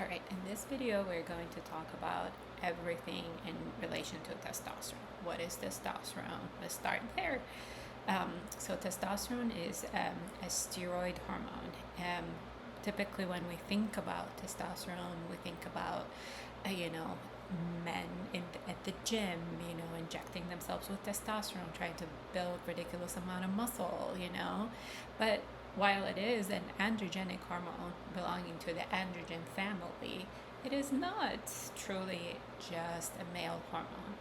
Alright, in this video we're going to talk about everything in relation to testosterone. What is testosterone? Let's start there. So testosterone is a steroid hormone. Typically when we think about testosterone, we think about, men at the gym, injecting themselves with testosterone, trying to build ridiculous amount of muscle, But while it is an androgenic hormone belonging to the androgen family, it is not truly just a male hormone.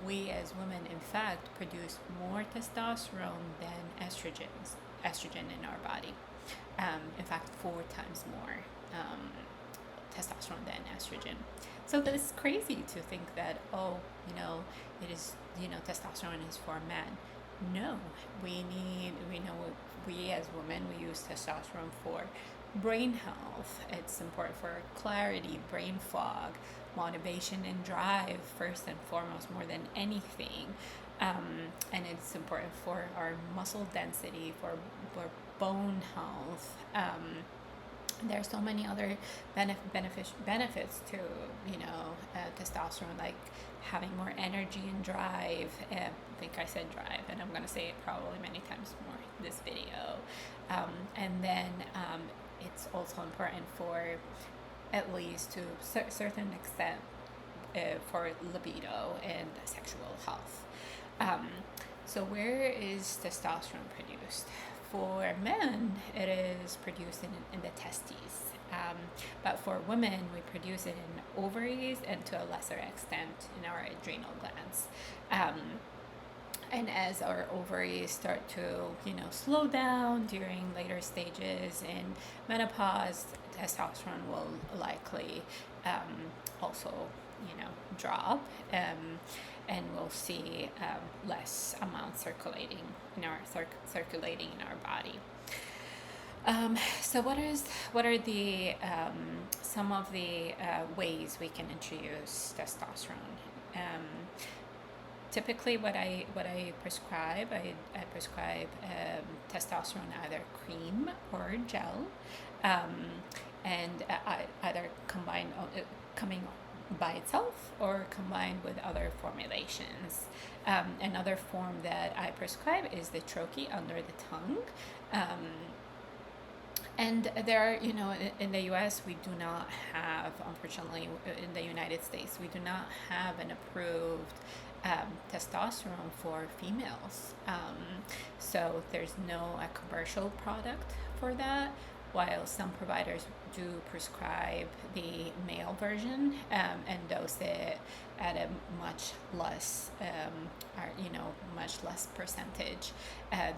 We as women, in fact, produce more testosterone than estrogen in our body. In fact, 4 times more testosterone than estrogen. So that's crazy to think that, it is, testosterone is for men. No, we as women, we use testosterone for brain health. It's important for clarity, brain fog, motivation, and drive, first and foremost, more than anything. And it's important for our muscle density, for bone health. There's so many other benefits to testosterone, like having more energy and drive. I think I said drive, and I'm going to say it probably many times more in this video. And then it's also important for, at least to a certain extent, for libido and sexual health. So where is testosterone produced? For men, it is produced in the testes. But for women, we produce it in ovaries and to a lesser extent in our adrenal glands. And as our ovaries start to, slow down during later stages in menopause, testosterone will likely also, drop. And we'll see less amount circulating in our body. So what are the some of the ways we can introduce testosterone? Typically, what I prescribe, I prescribe testosterone, either cream or gel, and either coming by itself or combined with other formulations. Another form that I prescribe is the troche under the tongue. And there are, in the US, we do not have, unfortunately, in the United States, we do not have an approved testosterone for females. So there's no commercial product for that, while some providers do prescribe the male version and dose it at a much less, much less percentage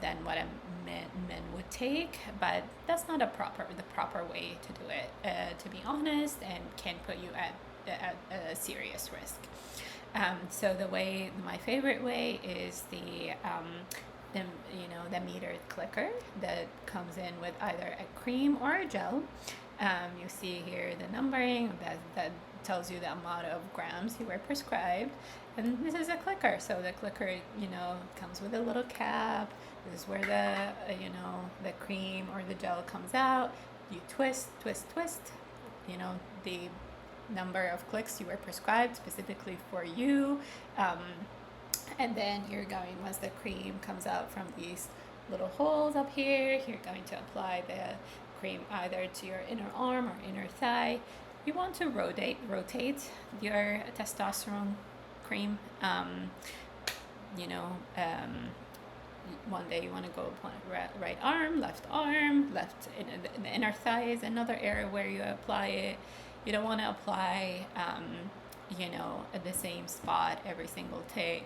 than what a men would take. But that's not the proper way to do it, to be honest, and can put you at a serious risk. So my favorite way is the metered clicker that comes in with either a cream or a gel. You see here the numbering that tells you the amount of grams you were prescribed, and this is a clicker. So the clicker, comes with a little cap. This is where the cream or the gel comes out. You twist. The number of clicks you were prescribed specifically for you. And then you're going, once the cream comes out from these little holes up here, you're going to apply the cream either to your inner arm or inner thigh. You want to rotate your testosterone cream. One day you want to go right arm, left in the inner thigh is another area where you apply it. You don't want to apply at the same spot every single day.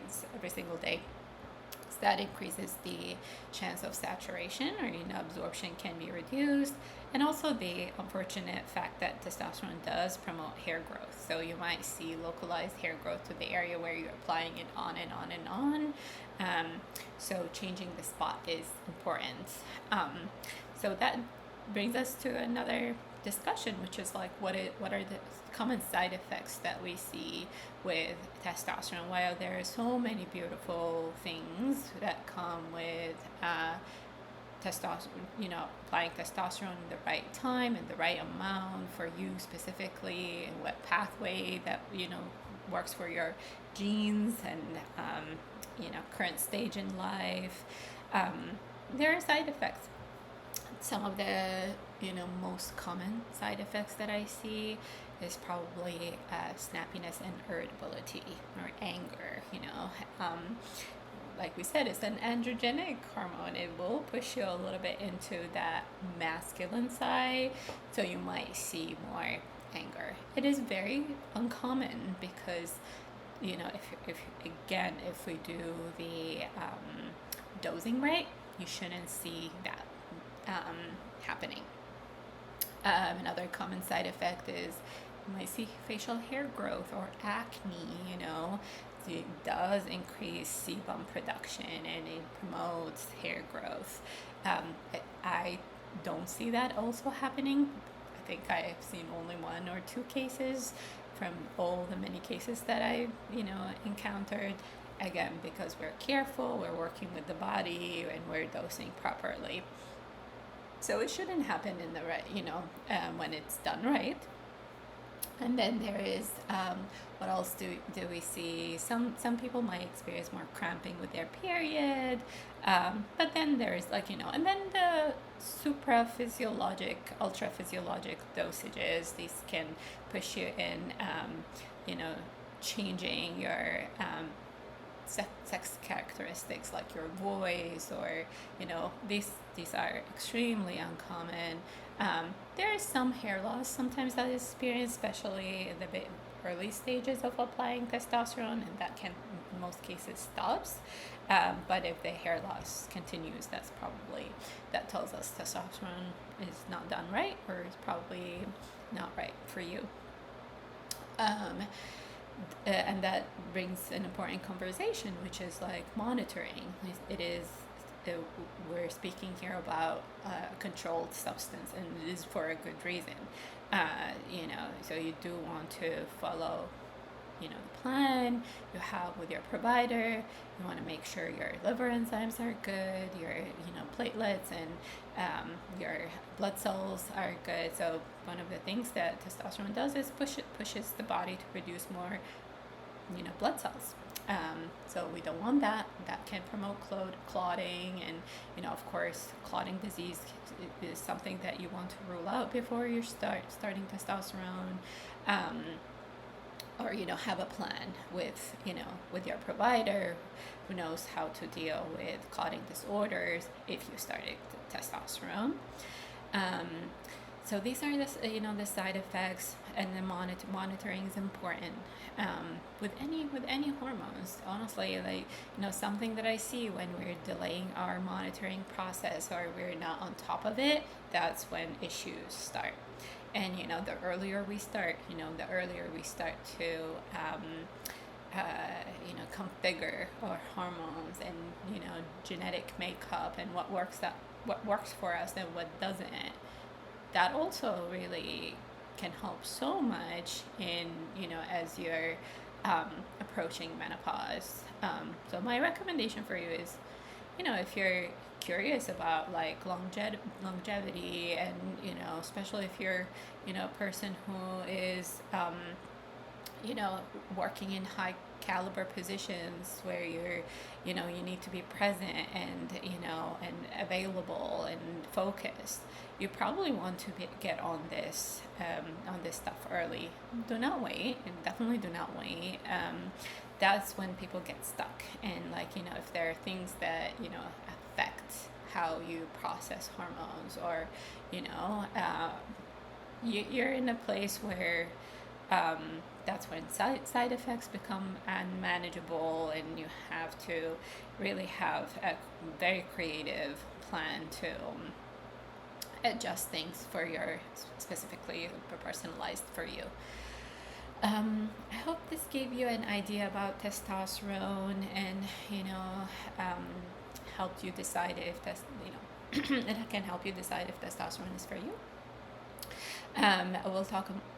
So that increases the chance of saturation, or absorption can be reduced, and also the unfortunate fact that testosterone does promote hair growth. So you might see localized hair growth to the area where you're applying it on and on and on. So changing the spot is important. So that brings us to another discussion, which is like, what are the common side effects that we see with testosterone? While there are so many beautiful things that come with testosterone, applying testosterone in the right time and the right amount for you specifically, and what pathway that, works for your genes and, current stage in life. There are side effects. Some of the, most common side effects that I see is probably snappiness and irritability or anger. Like we said, it's an androgenic hormone. It will push you a little bit into that masculine side, so you might see more anger. It is very uncommon because, if we do the dosing right, you shouldn't see that happening. Another common side effect is you might see facial hair growth or acne. It does increase sebum production and it promotes hair growth. I don't see that also happening. I think I've seen only 1 or 2 cases from all the many cases that I, encountered. Again, because we're careful, we're working with the body, and we're dosing properly. So it shouldn't happen in the right, when it's done right. And then there is, what else do we see? Some people might experience more cramping with their period, but then there's and then the supraphysiologic, ultraphysiologic dosages. These can push you in, changing your sex characteristics like your voice, or these are extremely uncommon. There is some hair loss sometimes that is experienced, especially in the early stages of applying testosterone, and that can in most cases stops. But if the hair loss continues, that tells us testosterone is not done right, or is probably not right for you. And that brings an important conversation, which is like monitoring. We're speaking here about a controlled substance, and it is for a good reason. So you do want to follow, the plan you have with your provider. You want to make sure your liver enzymes are good, your, platelets and your blood cells are good. So one of the things that testosterone does is pushes the body to produce more, blood cells. So we don't want that. That can promote clotting, and of course, clotting disease is something that you want to rule out before you starting testosterone. Or have a plan with your provider who knows how to deal with clotting disorders if you started testosterone. So these are the side effects, and the monitoring is important with any hormones. Honestly, something that I see when we're delaying our monitoring process, or we're not on top of it, that's when issues start. And the earlier we start, to configure our hormones and genetic makeup, and what works for us and what doesn't. That also really can help so much in as you're approaching menopause. So my recommendation for you is, if you're curious about like longevity, and especially if you're a person who is working in high caliber positions where you're you need to be present and and available and focused, you probably want to get on this stuff early. Do not wait, and definitely do not wait. That's when people get stuck, and if there are things that affect how you process hormones, or you're in a place where that's when side effects become unmanageable, and you have to really have a very creative plan to adjust things for your specifically personalized for you. I hope this gave you an idea about testosterone, and helped you decide if it can help you decide if testosterone is for you.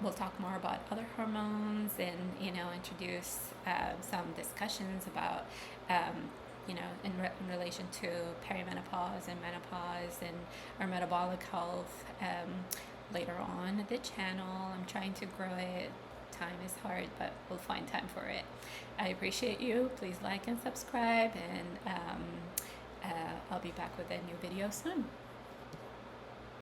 We'll talk more about other hormones, and introduce some discussions about you know, in relation to perimenopause and menopause and our metabolic health later on the channel. I'm trying to grow it. Time is hard, but we'll find time for it. I appreciate you. Please like and subscribe, and I'll be back with a new video soon.